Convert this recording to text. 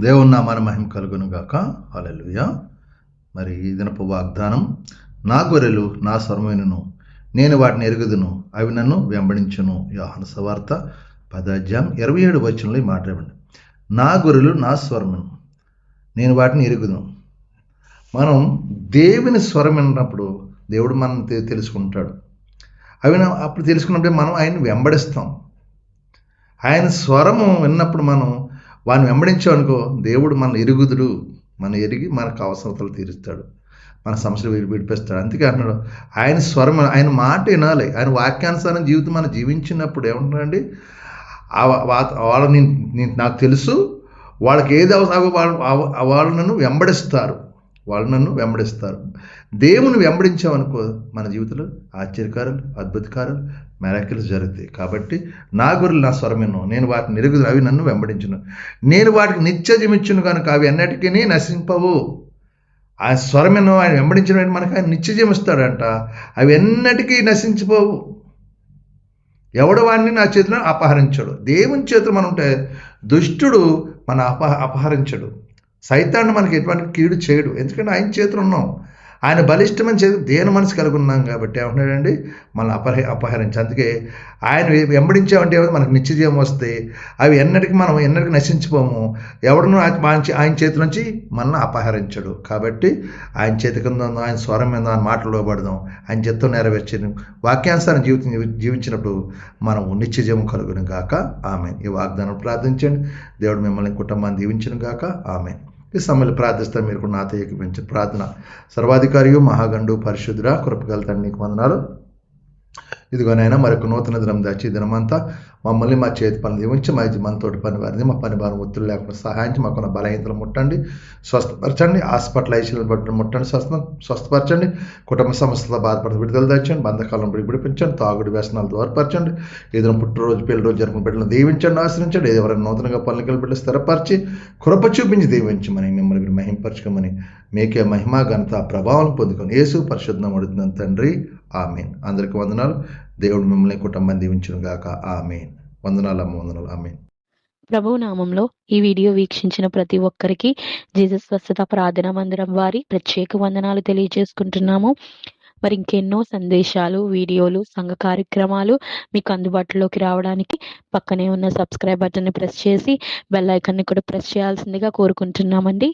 దేవుని నామాన మహిమ కలుగును గాక. హల్లెలూయా. మరి ఈ దినపు వాగ్దానం, నా గొర్రెలు నా స్వరమైనను, నేను వాటిని ఎరుగుదును, అవి నన్ను వెంబడించును. యోహాను సువార్త 10:27 వచనంలో ఈ మాట ఇవ్వండి. నా గొర్రెలు నా స్వరమును, నేను వాటిని ఎరుగుదును. మనం దేవుని స్వరం విన్నప్పుడు దేవుడు మనం తెలుసుకుంటాడు. అప్పుడు తెలుసుకున్నప్పుడే మనం ఆయన వెంబడిస్తాం. ఆయన స్వరము విన్నప్పుడు మనం వాడిని వెంబడించామనుకో, దేవుడు మన ఎరుగుదుడు, మన ఎరిగి మనకు అవసరతలు తీరుస్తాడు, మన సమస్యలు విడిపిస్తాడు. అందుకే అంటున్నాడు, ఆయన స్వరం, ఆయన మాట వినాలి. ఆయన వాక్యానుసారం జీవితం మనం జీవించినప్పుడు ఏమంటున్నాడండి, వాళ్ళని నాకు తెలుసు, వాళ్ళకి ఏది అవసరం వాళ్ళు నన్ను వెంబడిస్తారు. దేవుని వెంబడించామనుకో, మన జీవితంలో ఆశ్చర్యకారాలు, అద్భుతకారాలు, మెరాకిల్స్ జరుగుతాయి. కాబట్టి నా గొర్రెలు నా స్వరమేను, నేను వాటిని ఎరుగుదు, అవి నన్ను వెంబడించును. నేను వాటికి నిత్య జీవించును కనుక అవి ఎన్నటికీ నశింపవు. ఆ స్వరమేను, ఆయన వెంబడించిన మనకు ఆయన నిత్య జీవిస్తాడంట. అవి ఎన్నటికీ నశించిపోవు. ఎవడు వాడిని నా చేతిలో అపహరించడు. దేవుని చేతులు మనం ఉంటే దుష్టుడు మన అపహరించడు. సైతాన్ని మనకి ఎటువంటి కీడు చేయడు. ఎందుకంటే ఆయన చేతులు ఉన్నాం. ఆయన బలిష్టమైన చేతి దేని మనసు కలిగి ఉన్నాం కాబట్టి ఏమంటున్నాడండి, మనల్ని అపహరించి. అందుకే ఆయన వెంబడించామంటే మనకు నిత్యజీవం వస్తే అవి ఎన్నటికి నశించిపోము. ఎవడను ఆయన చేతి నుంచి మనల్ని అపహరించడు. కాబట్టి ఆయన చేతి కింద ఉందాం, ఆయన స్వరం మీద ఆయన మాటలు పడదాం, ఆయన చిత్తం నెరవేర్చి వాక్యానుసారం జీవించినప్పుడు మనం నిత్యజీవం కలుగును గాక. ఆమేన్. ఈ వాగ్దానం ప్రార్థించండి. దేవుడు మిమ్మల్ని కుటుంబాన్ని దీవించును గాక. ఆమేన్. ఈ సమయంలో ప్రార్థిస్తాను. మీరు కూడా నాతో ఏకీపించే ప్రార్థన. సర్వాధికారియు మహాగండు పరిశుద్ధుడా కృపగల తండ్రి, నీకు వందనాలు. ఇదిగోనైనా మరొక నూతన దినం దాచి దినమంతా మమ్మల్ని మా చేతి పనులు దీవించి, మనతోటి పని వారిని, మా పని భారం ఒత్తులు లేకుండా సహాయించి, మాకున్న బలహీనతలు ముట్టండి, స్వస్థపరచండి. హాస్పిటల్ ఐసీలు బట్టి ముట్టండి, స్వస్థపరచండి. కుటుంబ సమస్యలతో బాధపడుతూ విడుదల తెచ్చండి. బంధకాలను విడిపించండి. తాగుడు వ్యసనాలు దూరపరచండి. ఏదైనా పుట్టినరోజు పెళ్లి రోజు జరుపుకుని బిడ్డలను దీవించండి, ఆశ్రయించండి. ఎవరైనా నూతనంగా పనులు బిడ్డలు స్థిరపరిచి కృప చూపించి దీవించమని, మిమ్మల్ని మీరు మహింపరచుకోమని, మీకే మహిమ ఘనత ప్రభావం పొందుకొని యేసు పరిశుద్ధం అడుగుతున్నాను తండ్రి. ఆమేన్. అందరికీ వందనాలు. దేవుడు మిమ్మల్ని కుటుంబాన్ని దీవించును గాక. ఆమేన్. వందనాలు అమ్మ, వందనాలు. ఆమేన్. ప్రభువు నామంలో ఈ వీడియో వీక్షించిన ప్రతి ఒక్కరికి జీసస్ స్వస్థత ప్రార్థనా మందిరం వారి ప్రత్యేక వందనాలు తెలియజేసుకుంటున్నాము. మరి ఇంకెన్నో సందేశాలు, వీడియోలు, సంఘ కార్యక్రమాలు మీకు అందుబాటులోకి రావడానికి పక్కనే ఉన్న సబ్స్క్రైబ్ బటన్ని ప్రెస్ చేసి బెల్ ఐకాన్ని కూడా ప్రెస్ చేయాల్సిందిగా కోరుకుంటున్నామండి.